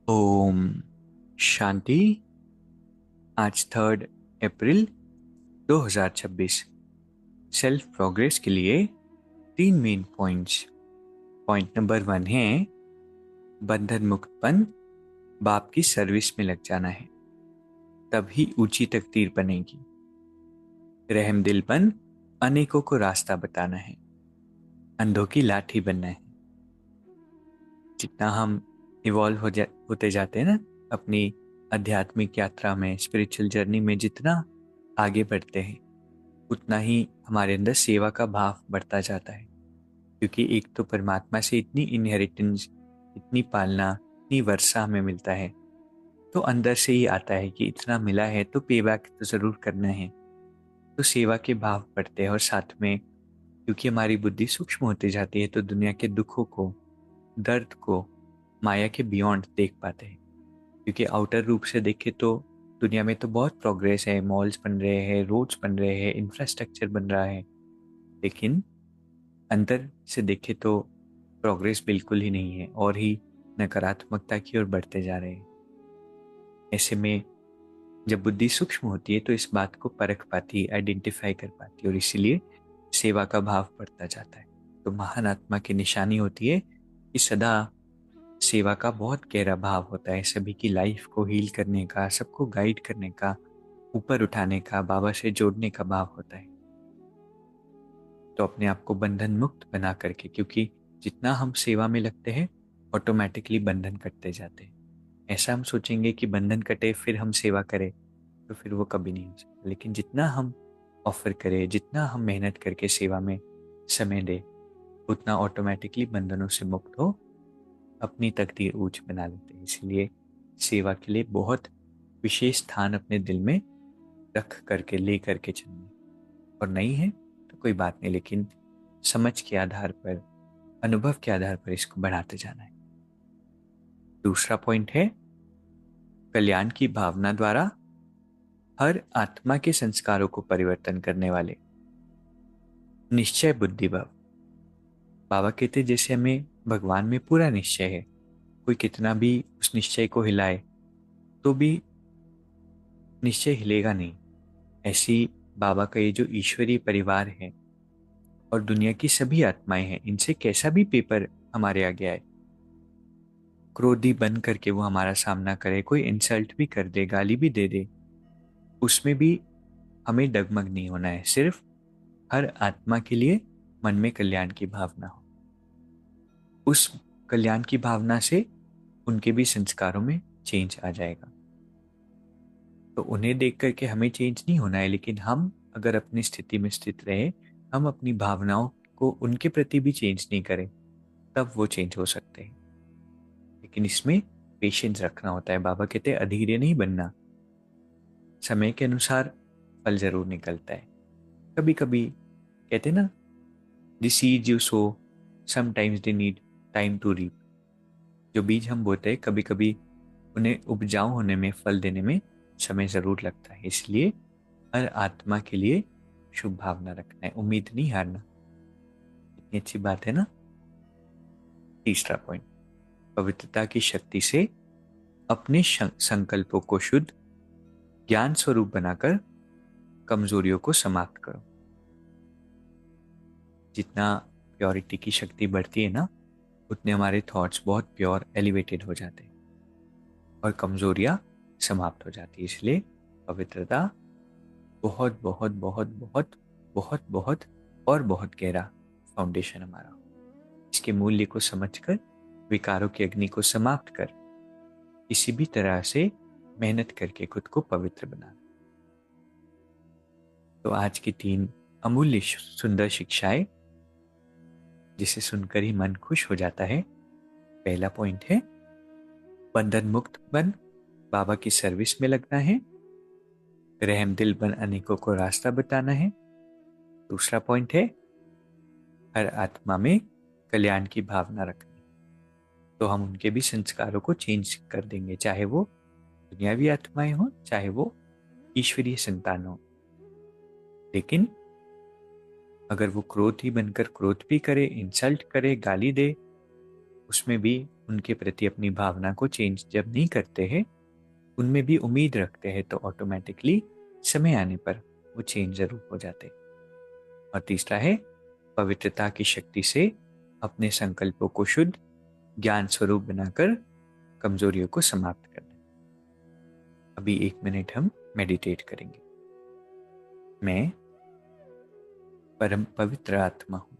ओम शांति। आज 3 अप्रैल 2026। Self progress के लिए 3 मेन पॉइंट्स। पॉइंट नंबर 1 है बंधन मुक्तपन। बाप की सर्विस में लग जाना है, तभी ऊंची तकदीर बनेगी। रहम दिलपन, अनेकों को रास्ता बताना है, अंधों की लाठी बनना है। जितना हम होते जाते हैं ना अपनी आध्यात्मिक यात्रा में, स्पिरिचुअल जर्नी में, जितना आगे बढ़ते हैं उतना ही हमारे अंदर सेवा का भाव बढ़ता जाता है। क्योंकि एक तो परमात्मा से इतनी इनहेरिटेंस, इतनी पालना, इतनी वर्षा हमें मिलता है, तो अंदर से ही आता है कि इतना मिला है तो पे बैक तो ज़रूर करना है। तो सेवा के भाव बढ़ते हैं और साथ में क्योंकि हमारी बुद्धि सूक्ष्म होती जाती है तो दुनिया के दुखों को, दर्द को माया के बियॉन्ड देख पाते हैं। क्योंकि आउटर रूप से देखें तो दुनिया में तो बहुत प्रोग्रेस है, मॉल्स बन रहे हैं, रोड्स बन रहे हैं, इंफ्रास्ट्रक्चर बन रहा है, लेकिन अंदर से देखें तो प्रोग्रेस बिल्कुल ही नहीं है और ही नकारात्मकता की ओर बढ़ते जा रहे हैं। ऐसे में जब बुद्धि सूक्ष्म होती है तो इस बात को परख पाती है, आइडेंटिफाई कर पाती है और इसीलिए सेवा का भाव बढ़ता जाता है। तो महान आत्मा की निशानी होती है कि सदा सेवा का बहुत गहरा भाव होता है, सभी की लाइफ को हील करने का, सबको गाइड करने का, ऊपर उठाने का, बाबा से जोड़ने का भाव होता है। तो अपने आप को बंधन मुक्त बना करके, क्योंकि जितना हम सेवा में लगते हैं ऑटोमेटिकली बंधन कटते जाते हैं। ऐसा हम सोचेंगे कि बंधन कटे फिर हम सेवा करें, तो फिर वो कभी नहीं हो सकता। लेकिन जितना हम ऑफर करें, जितना हम मेहनत करके सेवा में समय दें, उतना ऑटोमेटिकली बंधनों से मुक्त हो अपनी तकदीर ऊंच बना लेते हैं। इसलिए सेवा के लिए बहुत विशेष स्थान अपने दिल में रख करके ले करके चलना। और नहीं है तो कोई बात नहीं, लेकिन समझ के आधार पर, अनुभव के आधार पर इसको बढ़ाते जाना है। दूसरा पॉइंट है कल्याण की भावना द्वारा हर आत्मा के संस्कारों को परिवर्तन करने वाले निश्चय बुद्धि भाव। बाबा कहते जैसे हमें भगवान में पूरा निश्चय है, कोई कितना भी उस निश्चय को हिलाए तो भी निश्चय हिलेगा नहीं। ऐसी बाबा का ये जो ईश्वरीय परिवार है और दुनिया की सभी आत्माएं हैं, इनसे कैसा भी पेपर हमारे आगे आए, क्रोधी बन करके वो हमारा सामना करे, कोई इंसल्ट भी कर दे, गाली भी दे दे, उसमें भी हमें डगमग नहीं होना है। सिर्फ हर आत्मा के लिए मन में कल्याण की भावना हो। उस कल्याण की भावना से उनके भी संस्कारों में चेंज आ जाएगा। तो उन्हें देख करके हमें चेंज नहीं होना है, लेकिन हम अगर अपनी स्थिति में स्थित रहे, हम अपनी भावनाओं को उनके प्रति भी चेंज नहीं करें, तब वो चेंज हो सकते हैं। लेकिन इसमें पेशेंस रखना होता है। बाबा कहते हैं अधीर नहीं बनना, समय के अनुसार फल जरूर निकलता है। कभी कभी कहते हैं ना, the seeds you sow sometimes they need time to reap. जो बीज हम बोते हैं कभी कभी उन्हें उपजाऊ होने में, फल देने में समय जरूर लगता है। इसलिए हर आत्मा के लिए शुभ भावना रखना है, उम्मीद नहीं हारना। इतनी अच्छी बात है ना। तीसरा पॉइंट, पवित्रता की शक्ति से अपने संकल्पों को शुद्ध ज्ञान स्वरूप बनाकर कमजोरियों को समाप्त करो। जितना प्योरिटी की शक्ति बढ़ती है ना, उतने हमारे थॉट्स बहुत प्योर, एलिवेटेड हो जाते हैं और कमजोरियां समाप्त हो जाती है। इसलिए पवित्रता बहुत बहुत बहुत बहुत बहुत बहुत और बहुत गहरा फाउंडेशन हमारा। इसके मूल्य को समझकर, विकारों की अग्नि को समाप्त कर, किसी भी तरह से मेहनत करके खुद को पवित्र बना। तो आज की 3 अमूल्य सुंदर शिक्षाएं जिसे सुनकर ही मन खुश हो जाता है। पहला पॉइंट है बंधन मुक्त बन बाबा की सर्विस में लगना है, रहम दिल बन अनेकों को रास्ता बताना है। दूसरा पॉइंट है हर आत्मा में कल्याण की भावना रखनी, तो हम उनके भी संस्कारों को चेंज कर देंगे, चाहे वो दुनियावी आत्माएं हो, चाहे वो ईश्वरीय संतान हो। लेकिन अगर वो क्रोध ही बनकर क्रोध भी करे, इंसल्ट करे, गाली दे, उसमें भी उनके प्रति अपनी भावना को चेंज जब नहीं करते हैं, उनमें भी उम्मीद रखते हैं, तो ऑटोमेटिकली समय आने पर वो चेंज जरूर हो जाते। और तीसरा है पवित्रता की शक्ति से अपने संकल्पों को शुद्ध ज्ञान स्वरूप बनाकर कमजोरियों को समाप्त करना। अभी 1 मिनट हम मेडिटेट करेंगे। मैं परम पवित्र आत्मा हूं,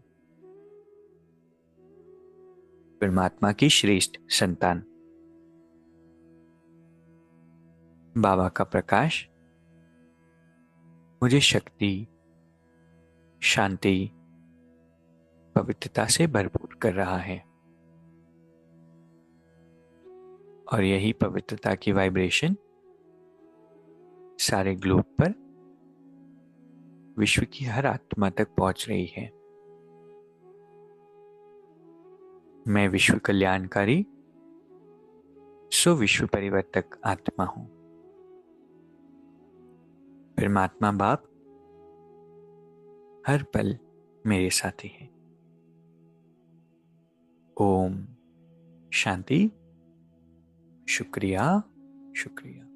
परमात्मा की श्रेष्ठ संतान। बाबा का प्रकाश मुझे शक्ति, शांति, पवित्रता से भरपूर कर रहा है। और यही पवित्रता की वाइब्रेशन सारे ग्लोब पर विश्व की हर आत्मा तक पहुंच रही है। मैं विश्व कल्याणकारी विश्व परिवर्तक आत्मा हूं। परमात्मा बाप हर पल मेरे साथी हैं। ओम शांति। शुक्रिया, शुक्रिया।